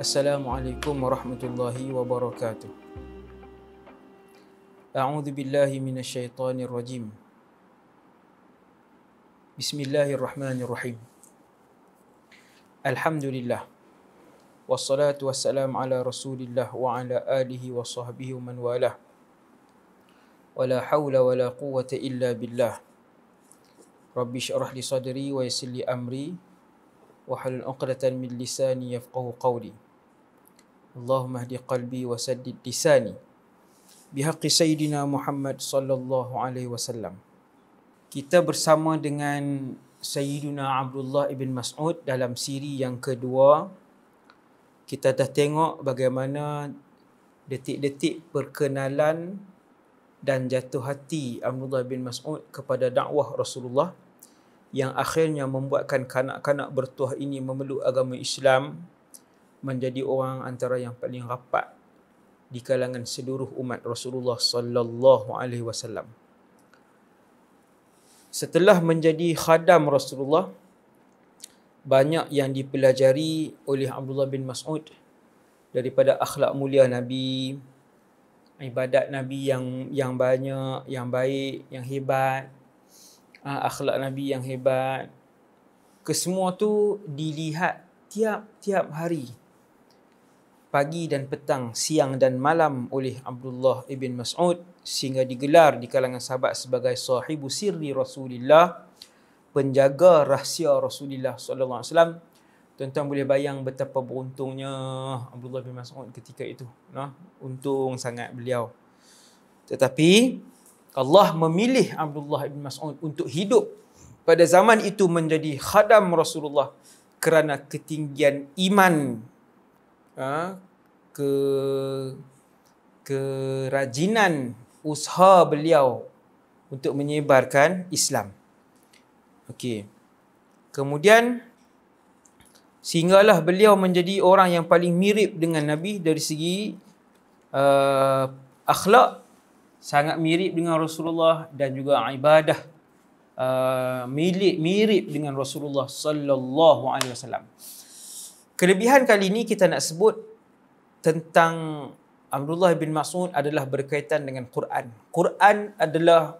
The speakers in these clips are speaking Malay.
Assalamualaikum warahmatullahi wabarakatuh. A'udzu billahi minasyaitonir rajim. Bismillahirrahmanirrahim. Alhamdulillah. Wassalatu wassalamu ala Rasulillah wa ala alihi wa sahbihi wa man walah. Wala haula wala quwwata illa billah. Rabbi syrah li sadri wa yassir li amri wahlul 'uqdatan min lisani yafqahu qawli. Allahumma hdi qalbi wa saddid lisani bihaqqi sayyidina Muhammad sallallahu alaihi wasallam. Kita bersama dengan Sayyidina Abdullah ibn Mas'ud dalam siri yang kedua. Kita dah tengok bagaimana detik-detik perkenalan dan jatuh hati Abdullah bin Mas'ud kepada dakwah Rasulullah yang akhirnya membuatkan kanak-kanak bertuah ini memeluk agama Islam, menjadi orang antara yang paling rapat di kalangan seluruh umat Rasulullah sallallahu alaihi wasallam. Setelah menjadi khadam Rasulullah, banyak yang dipelajari oleh Abdullah bin Mas'ud daripada akhlak mulia Nabi, ibadat Nabi yang banyak, yang baik, yang hebat, akhlak Nabi yang hebat. Kesemua tu dilihat tiap-tiap hari, pagi dan petang, siang dan malam oleh Abdullah ibn Mas'ud, sehingga digelar di kalangan sahabat sebagai sahibu sirri Rasulillah, penjaga rahsia Rasulullah sallallahu alaihi wasallam. Tuan-tuan boleh bayang betapa beruntungnya Abdullah bin Mas'ud ketika itu. Untung sangat beliau. Tetapi Allah memilih Abdullah bin Mas'ud untuk hidup pada zaman itu menjadi khadam Rasulullah kerana ketinggian iman, kerajinan usaha beliau untuk menyebarkan Islam. Okey. Kemudian sehinggalah beliau menjadi orang yang paling mirip dengan Nabi dari segi akhlak, sangat mirip dengan Rasulullah, dan juga ibadah mirip dengan Rasulullah sallallahu alaihi wasallam. Kelebihan kali ini kita nak sebut tentang Abdullah bin Mas'ud adalah berkaitan dengan Quran. Quran adalah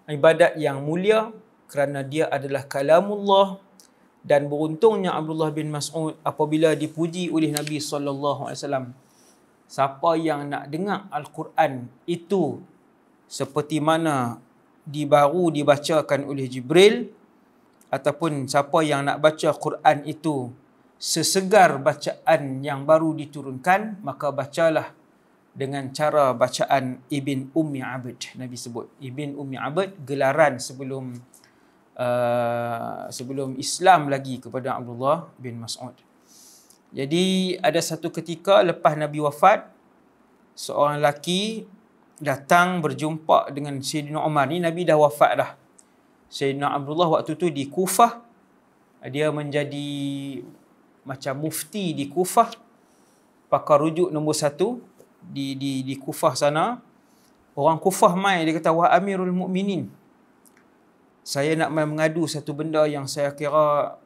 ibadat yang mulia kerana dia adalah kalamullah, dan beruntungnya Abdullah bin Mas'ud apabila dipuji oleh Nabi sallallahu alaihi wasallam. Siapa yang nak dengar Al-Quran itu seperti mana baru dibacakan oleh Jibril, ataupun siapa yang nak baca Quran itu sesegar bacaan yang baru diturunkan, maka bacalah dengan cara bacaan Ibn Ummi Abd. Nabi sebut Ibn Ummi Abd gelaran sebelum Islam lagi kepada Abdullah bin Mas'ud. Jadi ada satu ketika lepas Nabi wafat, seorang lelaki datang berjumpa dengan Sayyidina Umar. Ni Nabi dah wafat dah. Sayyidina Abdullah waktu tu di Kufah. Dia menjadi macam mufti di Kufah, pakar rujuk nombor 1 di Kufah sana. Orang Kufah mai, dia kata, "Wahai Amirul Mukminin, saya nak mengadu satu benda yang saya kira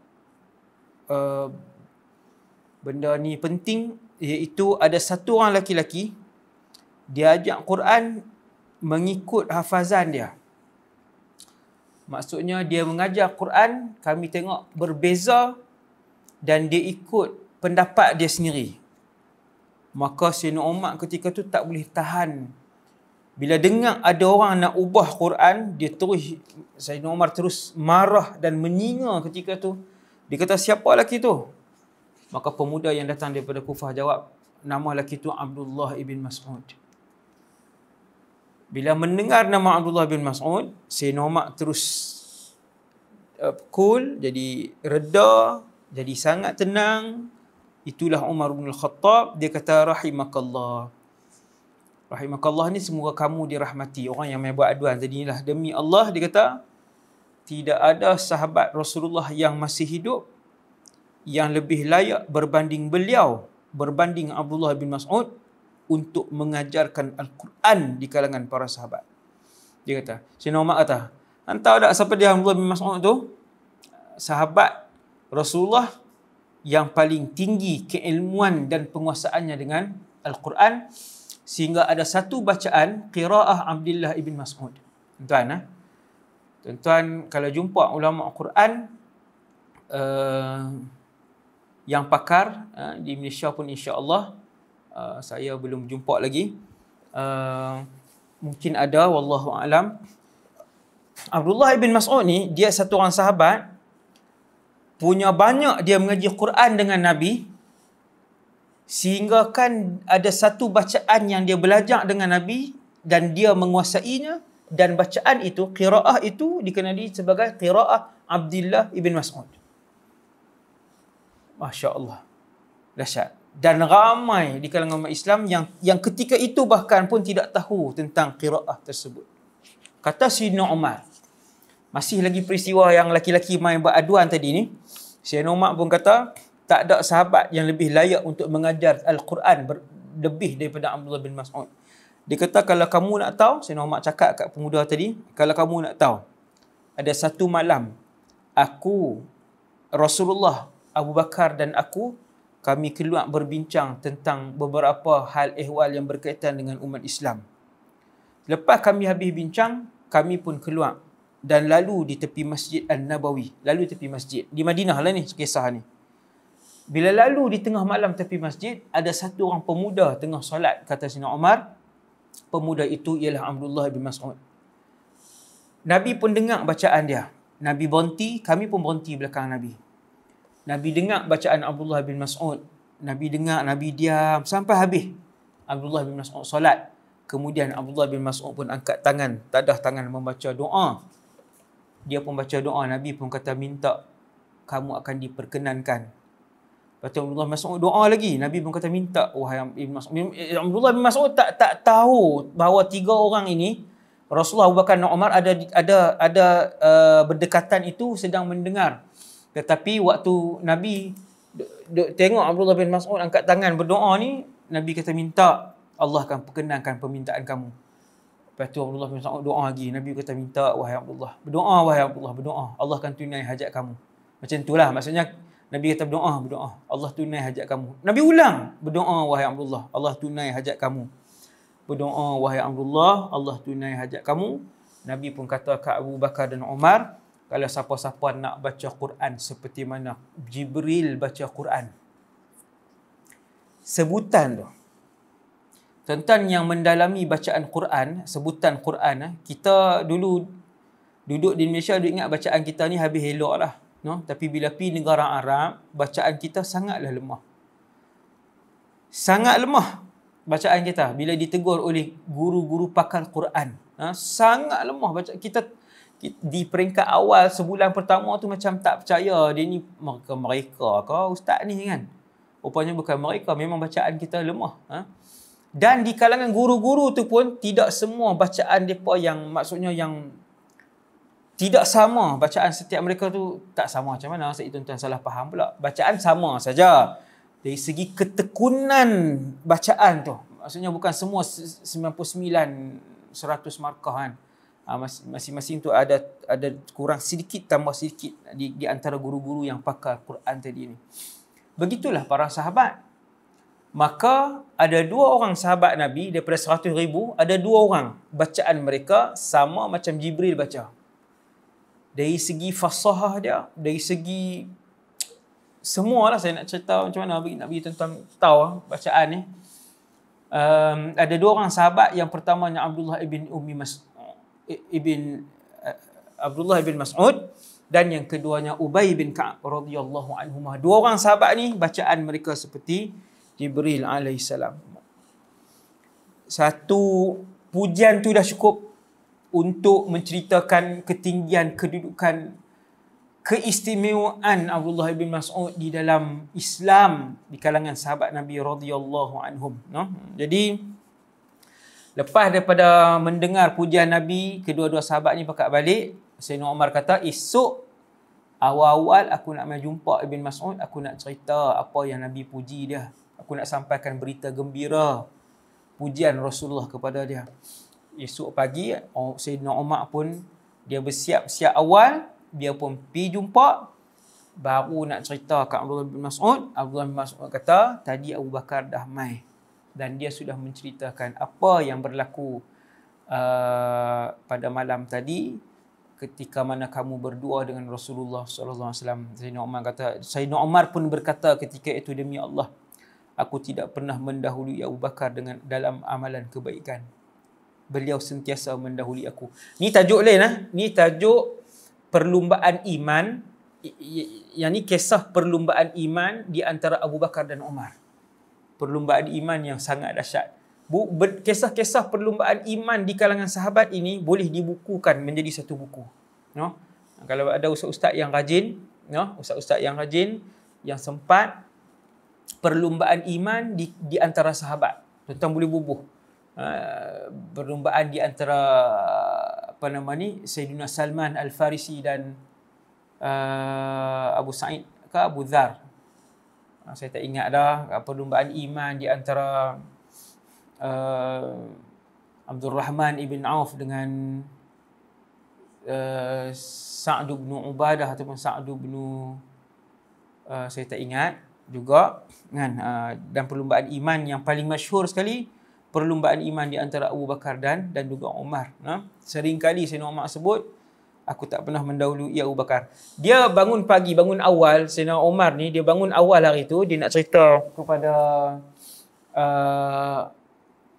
benda ni penting, iaitu ada satu orang lelaki, dia ajak Quran mengikut hafazan dia. Maksudnya dia mengajar Quran, kami tengok berbeza, dan dia ikut pendapat dia sendiri." Maka Sayyidina Umar ketika tu tak boleh tahan. Bila dengar ada orang nak ubah Quran, Sayyidina Umar terus marah dan menyinga ketika tu. Dia kata, "Siapa lelaki tu?" Maka pemuda yang datang daripada Kufah jawab, "Nama lelaki tu Abdullah ibn Mas'ud." Bila mendengar nama Abdullah bin Mas'ud, Sayyidina Umar terus cool, jadi reda, jadi sangat tenang. Itulah Umar bin Al-Khattab. Dia kata, "Rahimakallah. Rahimakallah ni semoga kamu dirahmati." Orang yang main buat aduan tadi lah. Demi Allah, dia kata, tidak ada sahabat Rasulullah yang masih hidup yang lebih layak berbanding beliau, berbanding Abdullah bin Mas'ud, untuk mengajarkan Al-Quran di kalangan para sahabat. Dia kata, Sayyidina Umar kata, "Anda tahu tak siapa dia Abdullah bin Mas'ud tu? Sahabat Rasulullah yang paling tinggi keilmuan dan penguasaannya dengan Al-Quran, sehingga ada satu bacaan qiraah Abdullah ibn Mas'ud. Tuan-tuan, tuan-tuan kalau jumpa ulama Al-Quran yang pakar di Malaysia pun insya-Allah, saya belum jumpa lagi, mungkin ada, wallahu alam. Abdullah ibn Mas'ud ni dia satu orang sahabat, punya banyak dia mengaji Quran dengan Nabi, sehingga kan ada satu bacaan yang dia belajar dengan Nabi dan dia menguasainya, dan bacaan itu, qiraah itu dikenali sebagai qiraah Abdullah ibn Mas'ud. Masya Allah, dahsyat. Dan ramai di kalangan umat Islam yang ketika itu bahkan pun tidak tahu tentang qiraah tersebut. Kata Sayyidina Umar, masih lagi peristiwa yang laki-laki main beraduan tadi ni, Sayyidina Umar pun kata, tak ada sahabat yang lebih layak untuk mengajar Al-Quran lebih daripada Abdullah bin Mas'ud. Dia kata, kalau kamu nak tahu, Sayyidina Umar cakap kat pemuda tadi, kalau kamu nak tahu, ada satu malam, aku, Rasulullah, Abu Bakar dan aku, kami keluar berbincang tentang beberapa hal ehwal yang berkaitan dengan umat Islam. Lepas kami habis bincang, kami pun keluar dan lalu di tepi Masjid An-Nabawi. Lalu tepi masjid. Di Madinah lah ni kisah ni. Bila lalu di tengah malam tepi masjid, ada satu orang pemuda tengah solat, kata Sayyidina Umar. Pemuda itu ialah Abdullah bin Mas'ud. Nabi pun dengar bacaan dia. Nabi berhenti, kami pun berhenti belakang Nabi. Nabi dengar bacaan Abdullah bin Mas'ud. Nabi dengar, Nabi diam sampai habis. Abdullah bin Mas'ud solat. Kemudian Abdullah bin Mas'ud pun angkat tangan, tadah tangan membaca doa. Dia pun baca doa, Nabi pun kata, minta kamu akan diperkenankan. Lepas tu Abdullah bin Mas'ud doa lagi, Nabi pun kata, minta wahai Ibn Mas'ud. Abdullah bin Mas'ud tak tahu bahawa tiga orang ini, Rasulullah, Abu Bakar dan Umar ada berdekatan itu sedang mendengar. Tetapi waktu Nabi tengok Abdullah bin Mas'ud angkat tangan berdoa ni, Nabi kata, minta Allah akan perkenankan permintaan kamu. Lepas tu Abdullah bin Mas'ud doa lagi. Nabi kata, minta wahai Abdullah. Berdoa wahai Abdullah, berdoa. Allah akan tunai hajat kamu. Macam itulah. Maksudnya Nabi kata berdoa. Allah tunai hajat kamu. Nabi ulang. Berdoa wahai Abdullah. Allah tunai hajat kamu. Berdoa wahai Abdullah. Allah tunai hajat kamu. Nabi pun kata ke Abu Bakar dan Umar, kalau siapa-siapa nak baca Quran seperti mana Jibril baca Quran. Sebutan tu. Tuan-tuan yang mendalami bacaan Quran, sebutan Quran, kita dulu duduk di Malaysia, duduk ingat bacaan kita ni habis elok lah. No? Tapi bila pergi negara Arab, bacaan kita sangatlah lemah. Sangat lemah bacaan kita bila ditegur oleh guru-guru pakar Quran. Sangat lemah bacaan kita. Di peringkat awal, sebulan pertama tu macam tak percaya, dia ni mereka ke ustaz ni kan. Rupanya bukan mereka, memang bacaan kita lemah. Dan di kalangan guru-guru tu pun tidak semua bacaan mereka yang maksudnya yang tidak sama. Bacaan setiap mereka tu tak sama. Macam mana? Saya tuan-tuan salah faham pula. Bacaan sama saja. Dari segi ketekunan bacaan tu. Maksudnya bukan semua 99 100 markah kan. Masing-masing tu ada kurang sedikit tambah sedikit di antara guru-guru yang pakar Quran tadi ni. Begitulah para sahabat. Maka ada dua orang sahabat Nabi daripada 100,000, ada dua orang bacaan mereka sama macam Jibril baca. Dari segi fasahah dia, dari segi semualah, saya nak cerita macam mana nak bagi tuan-tuan tahu bacaan ni. Ada dua orang sahabat, yang pertamanya Abdullah ibn Mas'ud dan yang keduanya Ubay bin Ka'ab radhiyallahu anhumah. Dua orang sahabat ni bacaan mereka seperti Jibril alaihissalam. Satu pujian tu dah cukup untuk menceritakan ketinggian kedudukan, keistimewaan Abdullah bin Mas'ud di dalam Islam di kalangan sahabat Nabi radhiyallahu anhum. Jadi lepas daripada mendengar pujian Nabi, kedua-dua sahabat ni pakat balik. Sayyidina Umar kata, esok awal-awal aku nak main jumpa Ibn Mas'ud, aku nak cerita apa yang Nabi puji dia. Aku nak sampaikan berita gembira, pujian Rasulullah kepada dia. Esok pagi, Sayyidina Umar pun dia bersiap-siap awal, dia pun pergi jumpa. baru nak cerita kat Abdullah bin Mas'ud. Abdullah bin Mas'ud kata, tadi Abu Bakar dah mai dan dia sudah menceritakan apa yang berlaku pada malam tadi ketika mana kamu berdua dengan Rasulullah sallallahu alaihi wasallam. Sayyidina Umar pun berkata ketika itu, demi Allah, aku tidak pernah mendahului Abu Bakar dalam amalan kebaikan. Beliau sentiasa mendahului aku. Ni tajuk lain Ni tajuk perlumbaan iman. Yang ni kisah perlumbaan iman di antara Abu Bakar dan Umar. Perlumbaan iman yang sangat dahsyat. Kisah-kisah perlumbaan iman di kalangan sahabat ini boleh dibukukan menjadi satu buku. No? Kalau ada ustaz-ustaz yang rajin, ustaz-ustaz yang rajin, yang sempat perlumbaan iman di antara sahabat. Tuan-tuan boleh bubuh. Perlumbaan di antara Sayyidina Salman Al-Farisi dan Abu Sa'id ke Abu Dhar. Saya tak ingat dah. Perlumbaan iman di antara Abdul Rahman ibn Auf dengan Sa'd bin Ubadah ataupun Sa'd bin saya tak ingat juga kan. Dan perlumbaan iman yang paling masyhur sekali, perlumbaan iman di antara Abu Bakar dan juga Umar. Seringkali Sayyidina Umar sebut, aku tak pernah mendahului Abu Bakar. Dia bangun pagi, bangun awal. Sayyidina Umar ni, dia bangun awal hari tu, dia nak cerita kepada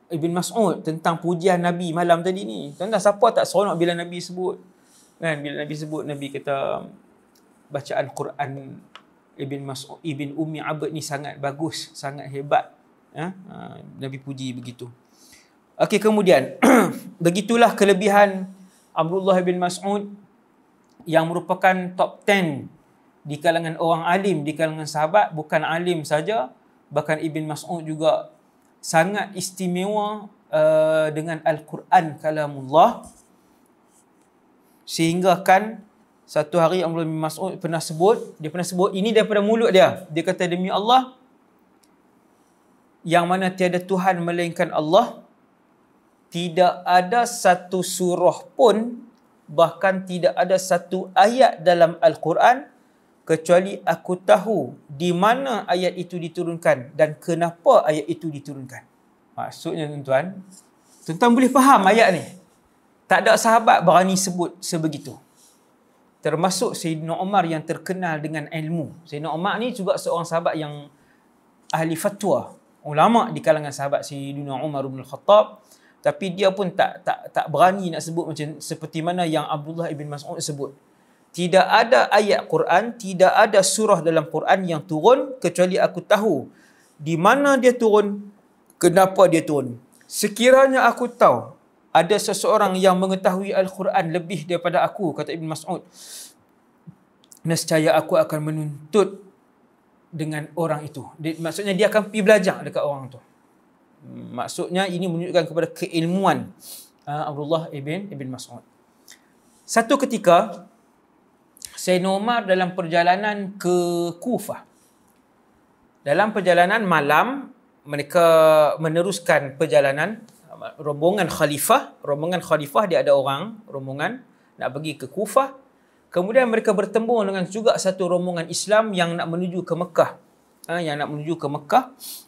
Ibn Mas'ud tentang pujian Nabi malam tadi ni. Tuan-tuan, siapa tak seronok bila Nabi sebut? Kan, bila Nabi sebut, Nabi kata bacaan Quran Ibn Mas'ud, Ibn Ummi Abd ni sangat bagus, sangat hebat. Nabi puji begitu. Okey, kemudian begitulah kelebihan Abdullah bin Mas'ud yang merupakan top 10 di kalangan orang alim, di kalangan sahabat. Bukan alim saja, bahkan Ibn Mas'ud juga sangat istimewa dengan Al-Quran kalamullah, sehingga kan satu hari Abdullah bin Mas'ud pernah sebut ini daripada mulut dia. Dia kata, demi Allah yang mana tiada Tuhan melainkan Allah, tidak ada satu surah pun, bahkan tidak ada satu ayat dalam Al-Quran kecuali aku tahu di mana ayat itu diturunkan dan kenapa ayat itu diturunkan. Maksudnya tuan-tuan boleh faham ayat ni. Tak ada sahabat berani sebut sebegitu. Termasuk Sayyidina Umar yang terkenal dengan ilmu. Sayyidina Umar ni juga seorang sahabat yang ahli fatwa, ulama di kalangan sahabat Sayyidina Umar bin Al-Khattab. Tapi dia pun tak berani nak sebut macam seperti mana yang Abdullah ibn Mas'ud sebut. Tidak ada ayat Quran, tidak ada surah dalam Quran yang turun kecuali aku tahu di mana dia turun, kenapa dia turun. Sekiranya aku tahu ada seseorang yang mengetahui Al-Quran lebih daripada aku, kata Ibn Mas'ud, nescaya aku akan menuntut dengan orang itu. Maksudnya dia akan pergi belajar dekat orang tu. Maksudnya ini menunjukkan kepada keilmuan Abdullah ibn Mas'ud. Satu ketika Sayyidina Umar dalam perjalanan ke Kufah. Dalam perjalanan malam, mereka meneruskan perjalanan rombongan khalifah, dia ada orang rombongan nak pergi ke Kufah. Kemudian mereka bertemu dengan juga satu rombongan Islam yang nak menuju ke Mekah,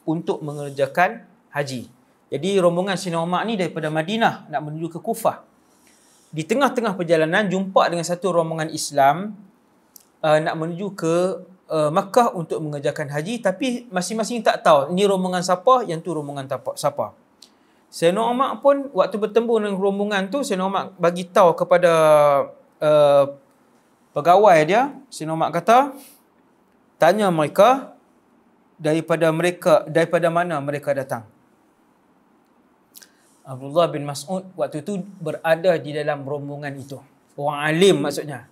untuk mengerjakan haji. Jadi rombongan Sayyidina Umar ni daripada Madinah nak menuju ke Kufah. Di tengah-tengah perjalanan jumpa dengan satu rombongan Islam nak menuju ke Mekah untuk mengerjakan haji, tapi masing-masing tak tahu ni rombongan siapa, yang tu rombongan siapa. Sayyidina Umar pun waktu bertemu dengan rombongan tu, Sayyidina Umar bagi tahu kepada pegawai dia. Sayyidina Umar kata, tanya mereka daripada mana mereka datang. Abdullah bin Mas'ud waktu itu berada di dalam rombongan itu. Orang alim maksudnya.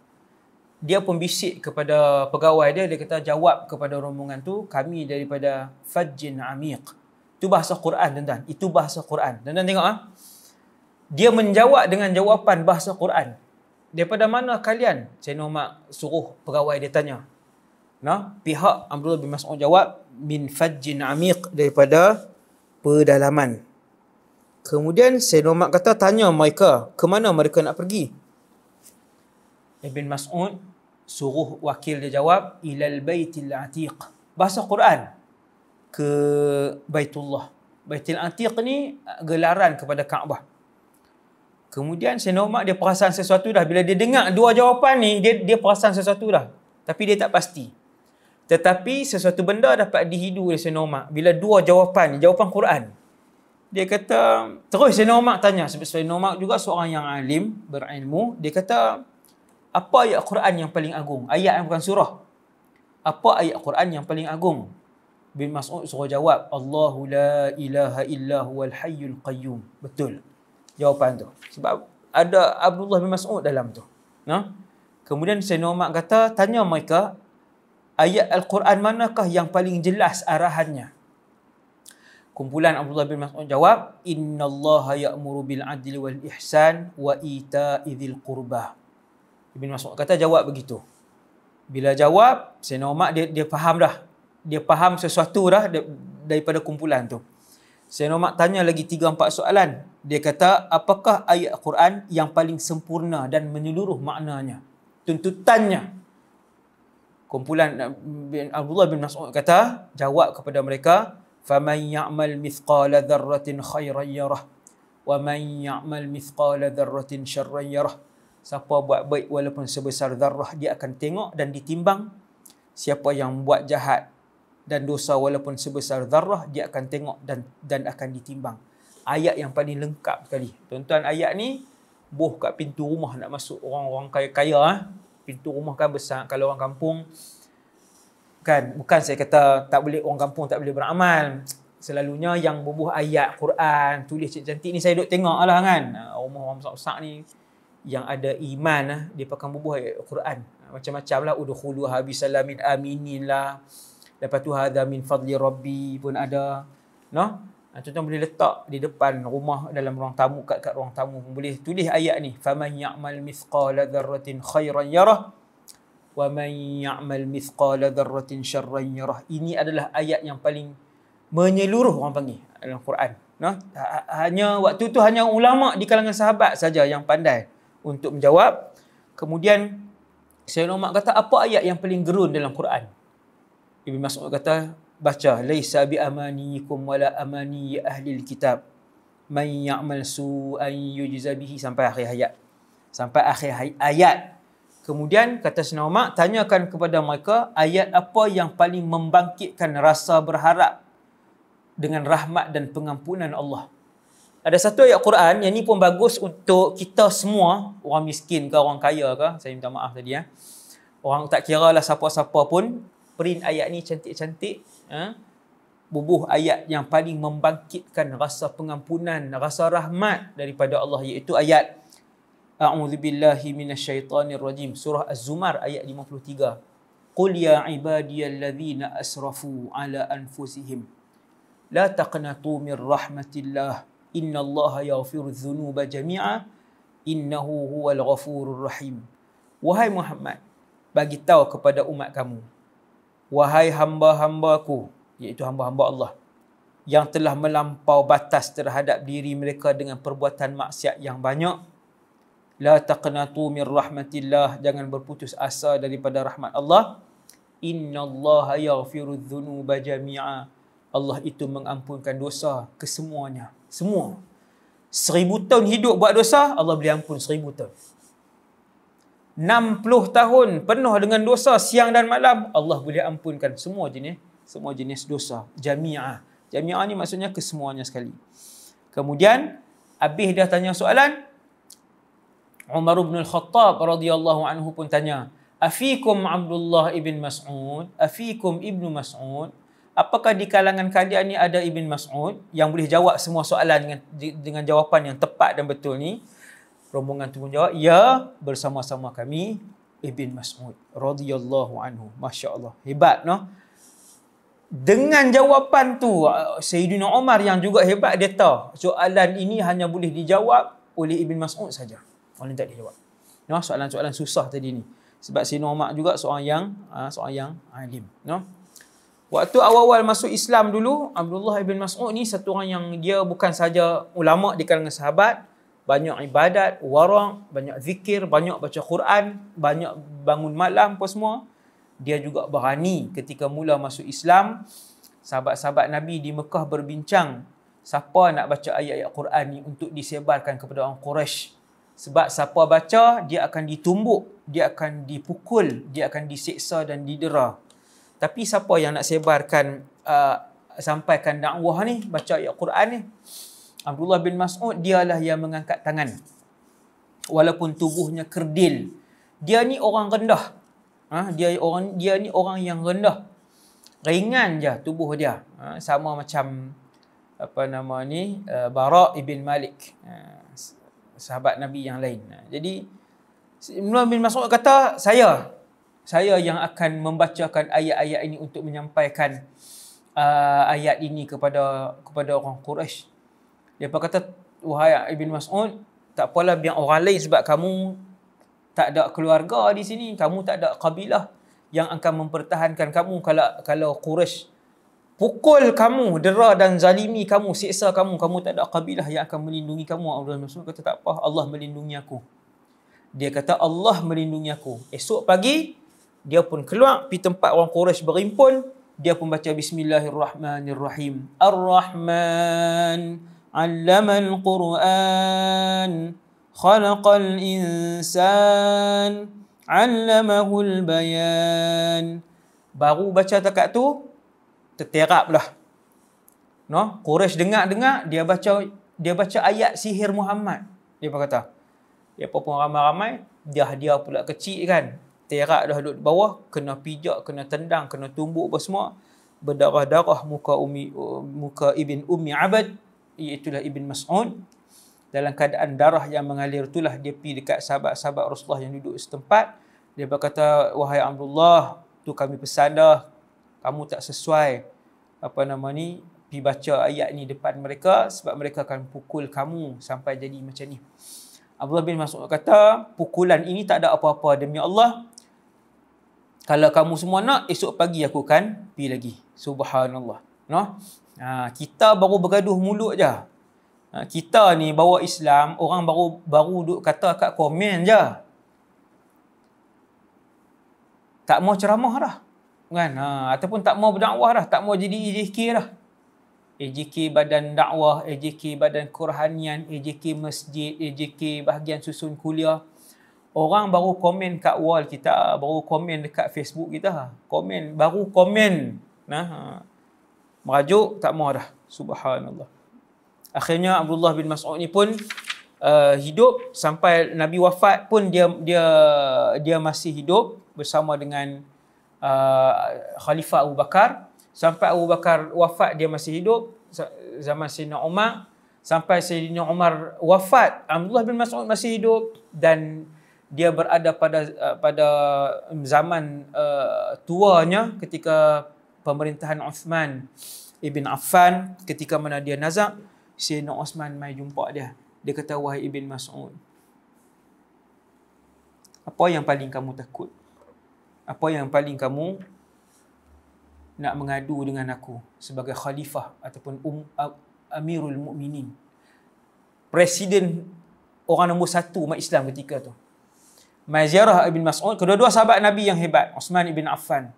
Dia pun bisik kepada pegawai dia, dia kata jawab kepada rombongan tu, kami daripada Fajjin Amiq. Itu bahasa Quran, tuan-tuan. Itu bahasa Quran. Tuan-tuan tengok dia menjawab dengan jawapan bahasa Quran. Daripada mana kalian? Sayyidina Umar suruh pegawai dia tanya. Pihak Abdullah bin Mas'ud jawab, min Fajjin Amiq, daripada pedalaman. Kemudian Sayyidina Umar kata, tanya mereka, ke mana mereka nak pergi? Ibn Mas'ud Suruh wakil dia jawab, ilal baitil atiq. Bahasa Quran ke Baitullah. Baitul Atiq ni gelaran kepada Kaabah. Kemudian Sayyidina Umar dia perasan sesuatu dah. Bila dia dengar dua jawapan ni, dia perasan sesuatu dah. Tapi dia tak pasti. Tetapi sesuatu benda dapat dihidu oleh Sayyidina Umar. Bila dua jawapan ni, jawapan Quran. Dia kata, terus Sayyidina Umar tanya. Sebab Sayyidina Umar juga seorang yang alim, berilmu. Dia kata, apa ayat Quran yang paling agung? Ayat yang bukan surah. Apa ayat Quran yang paling agung? Bin Mas'ud suruh jawab, Allahu la ilaha illa huwal hayyul qayyum. Betul jawapan tu. Sebab ada Abdullah bin Mas'ud dalam tu. Nah? Kemudian Sayyidina Umar kata, tanya mereka, ayat Al-Quran manakah yang paling jelas arahannya? Kumpulan Abdullah bin Mas'ud jawab, innallaha ya'muru bil adli wal ihsan wa ita'i dzil qurbah. Ibn Mas'ud kata jawab begitu. Bila jawab, Sayyidina Umar dia faham dah. Dia faham sesuatu dah daripada kumpulan tu. Sayyidina Umar tanya lagi 3-4 soalan. Dia kata, apakah ayat Quran yang paling sempurna dan menyeluruh maknanya? Tuntutannya. Kumpulan Abdullah bin Mas'ud kata, jawab kepada mereka, faman ya'mal mithqala dzarratin khairan yarah wa man ya'mal mithqala dzarratin syarran yarah. Siapa buat baik walaupun sebesar zarrah, dia akan tengok dan ditimbang. Siapa yang buat jahat dan dosa walaupun sebesar zarrah, dia akan tengok dan akan ditimbang. Ayat yang paling lengkap sekali. Tuan-tuan, ayat ni boh kat pintu rumah nak masuk orang-orang kaya-kaya. Pintu rumah kan besar. Kalau orang kampung, kan, bukan saya kata tak boleh, orang kampung tak boleh beramal. Selalunya yang berbuah ayat Quran, tulis cantik ni saya duk tengok lah kan. Rumah orang besar-besar ni yang ada iman, dia pakai berbuah ayat Quran. Macam-macam lah. Udkhuluha bisalamin aminin lah. Lepas tu hadza min fadli rabbi pun ada. No? Tuan-tuan boleh letak di depan rumah, dalam ruang tamu, kat ruang tamu pun boleh tulis ayat ni. Faman ya'mal mithqala dzarratin khairan yarah wa man ya'mal mithqala dzarratin syarran yarah. Ini adalah ayat yang paling menyeluruh orang panggil dalam Quran. No? Hanya waktu tu hanya ulama di kalangan sahabat saja yang pandai untuk menjawab. Kemudian Sayyidina Umar kata, apa ayat yang paling gerun dalam Quran? Ibn Mas'ud kata, baca, laisa bi amaniyikum wala amani ahli alkitab man ya'mal su'an yujza bihi, sampai akhir ayat. Sampai akhir ayat. Kemudian kata Sayyidina Umar, tanyakan kepada mereka ayat apa yang paling membangkitkan rasa berharap dengan rahmat dan pengampunan Allah. Ada satu ayat Quran yang ni pun bagus untuk kita semua, orang miskin ke orang kaya ke, saya minta maaf tadi ya. Orang tak kira lah siapa-siapa pun, print ayat ni cantik-cantik, bubuh ayat yang paling membangkitkan rasa pengampunan, rasa rahmat daripada Allah, iaitu ayat A'udzubillahi minasyaitonirrajim, surah Az-Zumar ayat 53. Qul ya ibadiyalladzina asrafu ala anfusihim la taqnatu min rahmatillah innallaha yaghfiru dzunuba jami'a innahu huwal ghafurur rahim. Wahai Muhammad, bagi tahu kepada umat kamu, wahai hamba-hambaku, iaitu hamba-hamba Allah, yang telah melampau batas terhadap diri mereka dengan perbuatan maksiat yang banyak, la taqnatu min rahmatillah, jangan berputus asa daripada rahmat Allah. Innallaha yaghfiru dzunuba jami'a, Allah itu mengampunkan dosa kesemuanya. Semua. 1000 tahun hidup buat dosa, Allah boleh ampun 1000 tahun. 60 tahun penuh dengan dosa siang dan malam, Allah boleh ampunkan semua jenis dosa. Jami'ah. Jami'ah ni maksudnya kesemuanya sekali. Kemudian habis dia tanya soalan, Umar bin Al-Khattab radhiyallahu anhu pun tanya, afikum Abdullah ibn Mas'ud, afikum Ibnu Mas'ud, apakah di kalangan kalian ni ada Ibn Mas'ud yang boleh jawab semua soalan dengan jawapan yang tepat dan betul ni? Rombongan tu pun jawab, ya, bersama-sama kami Ibn Mas'ud radhiyallahu anhu. Masya-Allah, hebat noh. Dengan jawapan tu, Sayyidina Umar yang juga hebat, dia tahu soalan ini hanya boleh dijawab oleh Ibn Mas'ud saja. Orang lain tak boleh jawab. Noh, soalan-soalan susah tadi ni. Sebab Sayyidina Umar juga seorang yang alim, noh. Waktu awal-awal masuk Islam dulu, Abdullah ibn Mas'ud ni satu orang yang dia bukan saja ulama di kalangan sahabat, banyak ibadat, warang, banyak zikir, banyak baca Quran, banyak bangun malam apa semua. Dia juga berani ketika mula masuk Islam. Sahabat-sahabat Nabi di Mekah berbincang, siapa nak baca ayat-ayat Quran ni untuk disebarkan kepada orang Quraisy. Sebab siapa baca, dia akan ditumbuk, dia akan dipukul, dia akan diseksa dan didera. Tapi siapa yang nak sebarkan, sampaikan dakwah ni, baca ayat Quran ni? Abdullah bin Mas'ud, dialah yang mengangkat tangan. Walaupun tubuhnya kerdil. Dia ni orang rendah. Dia ni orang yang rendah. Ringan je tubuh dia. Sama macam Bara' ibn Malik. Sahabat Nabi yang lain. Jadi Abdullah bin Mas'ud kata, saya yang akan membacakan ayat-ayat ini untuk menyampaikan ayat ini kepada orang Quraisy. Dia kata, wahai Ibn Mas'ud, tak apalah biar orang lain, sebab kamu tak ada keluarga di sini, kamu tak ada kabilah yang akan mempertahankan kamu kalau Quraisy pukul kamu, dera dan zalimi kamu, siksa kamu tak ada kabilah yang akan melindungi kamu. Abdullah bin Mas'ud kata, tak apa, Allah melindungi aku. Dia kata, Allah melindungi aku. Esok pagi, dia pun keluar pergi tempat orang Quraisy berimpun. Dia pun baca Bismillahirrahmanirrahim. Ar-Rahman 'allamal Qur'an, khalaqal insan, 'allamahul bayan. Baru baca takat tu, terterap lah. No? Quraisy dengar, dia baca ayat sihir Muhammad. Dia kata, dia pun ramai-ramai, dia pula kecil kan. Terak dah duduk di bawah, kena pijak, kena tendang, kena tumbuk apa semua. Berdarah-darah muka Ibn Ummi Abad, iaitulah Ibn Mas'ud. Dalam keadaan darah yang mengalir itulah dia pergi dekat sahabat-sahabat Rasulullah yang duduk setempat. Dia berkata, wahai Abdullah, tu kami pesan dah, kamu tak sesuai pergi baca ayat ni depan mereka, sebab mereka akan pukul kamu sampai jadi macam ni. Abdullah bin Mas'ud kata, pukulan ini tak ada apa-apa, demi Allah. Kalau kamu semua nak, esok pagi aku akan pergi lagi. Subhanallah. No? Kita baru bergaduh mulut je. Kita ni bawa Islam, orang baru duk kata kat komen je. Tak mau ceramah dah. Kan? Ataupun tak mau berdakwah dah, tak mau jadi AJK dah. AJK badan dakwah, AJK badan Quranian, AJK masjid, AJK bahagian susun kuliah. Orang baru komen kat wall kita, baru komen dekat Facebook kita. Baru komen. Merajuk, tak mau dah. Subhanallah. Akhirnya Abdullah bin Mas'ud ni pun hidup sampai Nabi wafat pun dia masih hidup bersama dengan Khalifah Abu Bakar. Sampai Abu Bakar wafat, dia masih hidup. Zaman Sayyidina Umar, sampai Sayyidina Umar wafat, Abdullah bin Mas'ud masih hidup. Dan dia berada pada zaman tuanya ketika pemerintahan Uthman ibn Affan. Ketika mana dia nazak, Sayyidina Uthman mai jumpa dia. Dia kata, wahai Ibn Mas'ud, apa yang paling kamu takut? Apa yang paling kamu nak mengadu dengan aku sebagai khalifah ataupun Amirul Mukminin, presiden orang nombor satu umat Islam ketika tu? Mai ziarah Ibn Mas'ud, kedua-dua sahabat Nabi yang hebat, Uthman ibn Affan.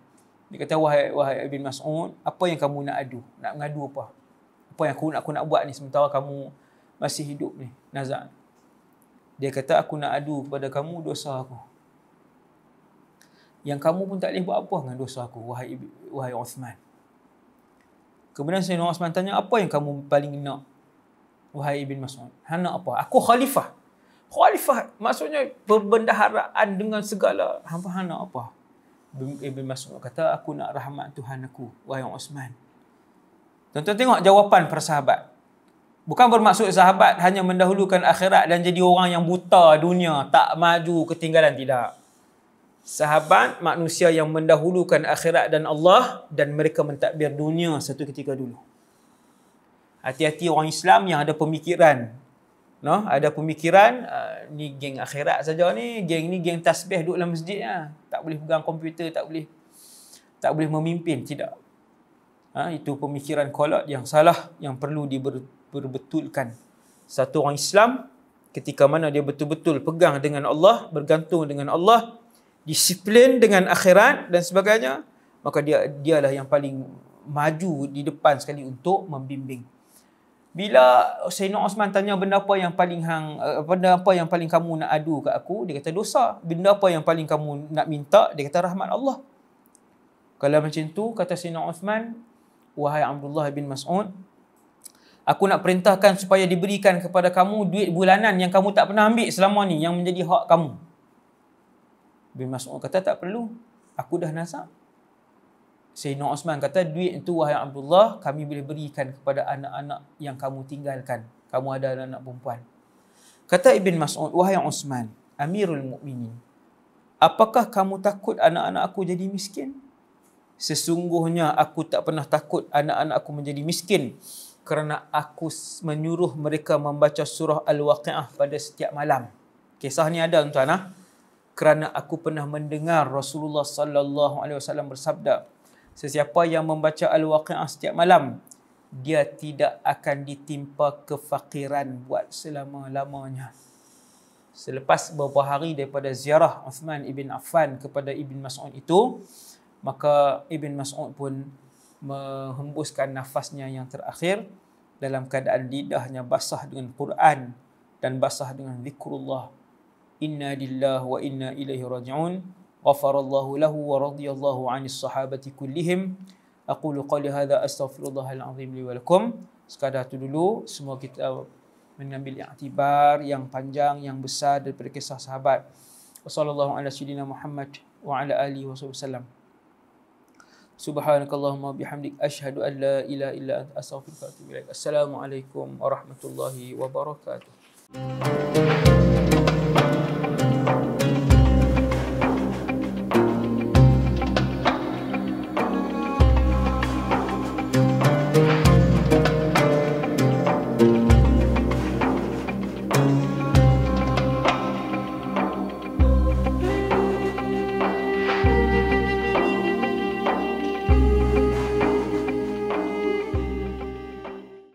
Dia kata, wahai Ibn Mas'ud, apa yang kamu nak adu? Nak mengadu apa? Apa yang aku nak buat ni sementara kamu masih hidup ni, nazak? Dia kata, aku nak adu kepada kamu dosa aku. Yang kamu pun tak boleh buat apa dengan dosa aku, wahai Uthman. Kemudian Sayyidina Uthman tanya, apa yang kamu paling nak, wahai Ibn Mas'ud? Nak apa? Aku khalifah. Khalifah maksudnya perbendaharaan dengan segala. Hang nak apa? Ibn Mas'ud kata, aku nak rahmat Tuhan aku, wahai Uthman. Tuan-tuan tengok jawapan para sahabat. Bukan bermaksud sahabat hanya mendahulukan akhirat dan jadi orang yang buta dunia, tak maju, ketinggalan, tidak. Sahabat manusia yang mendahulukan akhirat dan Allah, dan mereka mentadbir dunia satu ketika dulu. Hati-hati orang Islam yang ada pemikiran. Ada pemikiran, ni geng akhirat saja ni, geng ni geng tasbih duduk dalam masjid. Tak boleh pegang komputer, tak boleh memimpin, tidak. Itu pemikiran kolot yang salah, yang perlu diperbetulkan. Satu orang Islam ketika mana dia betul-betul pegang dengan Allah, bergantung dengan Allah, disiplin dengan akhirat dan sebagainya, maka dialah yang paling maju di depan sekali untuk membimbing. Bila Sayyidina Osman tanya benda apa yang paling kamu nak adu kat aku, dia kata dosa. Benda apa yang paling kamu nak minta, dia kata rahmat Allah. Kalau macam tu, kata Sayyidina Osman, wahai Abdullah bin Mas'ud, aku nak perintahkan supaya diberikan kepada kamu duit bulanan yang kamu tak pernah ambil selama ni, yang menjadi hak kamu. Bin Mas'ud kata tak perlu, aku dah nasab. Sayyidina Osman kata, duit itu wahai Abdullah, kami boleh berikan kepada anak-anak yang kamu tinggalkan. Kamu ada anak perempuan. Kata Ibn Mas'ud, wahai Osman, Amirul Mukminin, apakah kamu takut anak-anak aku jadi miskin? Sesungguhnya aku tak pernah takut anak-anak aku menjadi miskin, kerana aku menyuruh mereka membaca surah Al-Waqi'ah pada setiap malam. Kisah ni ada tuan-tuan. Kerana aku pernah mendengar Rasulullah sallallahu alaihi wasallam bersabda, sesiapa yang membaca Al-Waqi'ah setiap malam, dia tidak akan ditimpa kefakiran buat selama-lamanya. Selepas beberapa hari daripada ziarah Uthman ibn Affan kepada Ibn Mas'ud itu, maka Ibn Mas'ud pun menghembuskan nafasnya yang terakhir dalam keadaan lidahnya basah dengan Quran dan basah dengan zikrullah. Inna lillahi wa inna ilaihi raji'un. Ghafarallahu lahu wa radiyallahu 'anis sahabati kullihim. Aqulu qali hadza astaghfirullahal azim li wa lakum. Sekadar itu dulu, semua kita mengambil iktibar yang panjang, yang besar daripada kisah sahabat. Wassallallahu ala sayyidina Muhammad wa ala alihi wasallam. Subhanakallahumma bihamdik asyhadu an la ilaha illa anta astaghfiruka wa atubu ilaik. Assalamualaikum warahmatullahi wabarakatuh.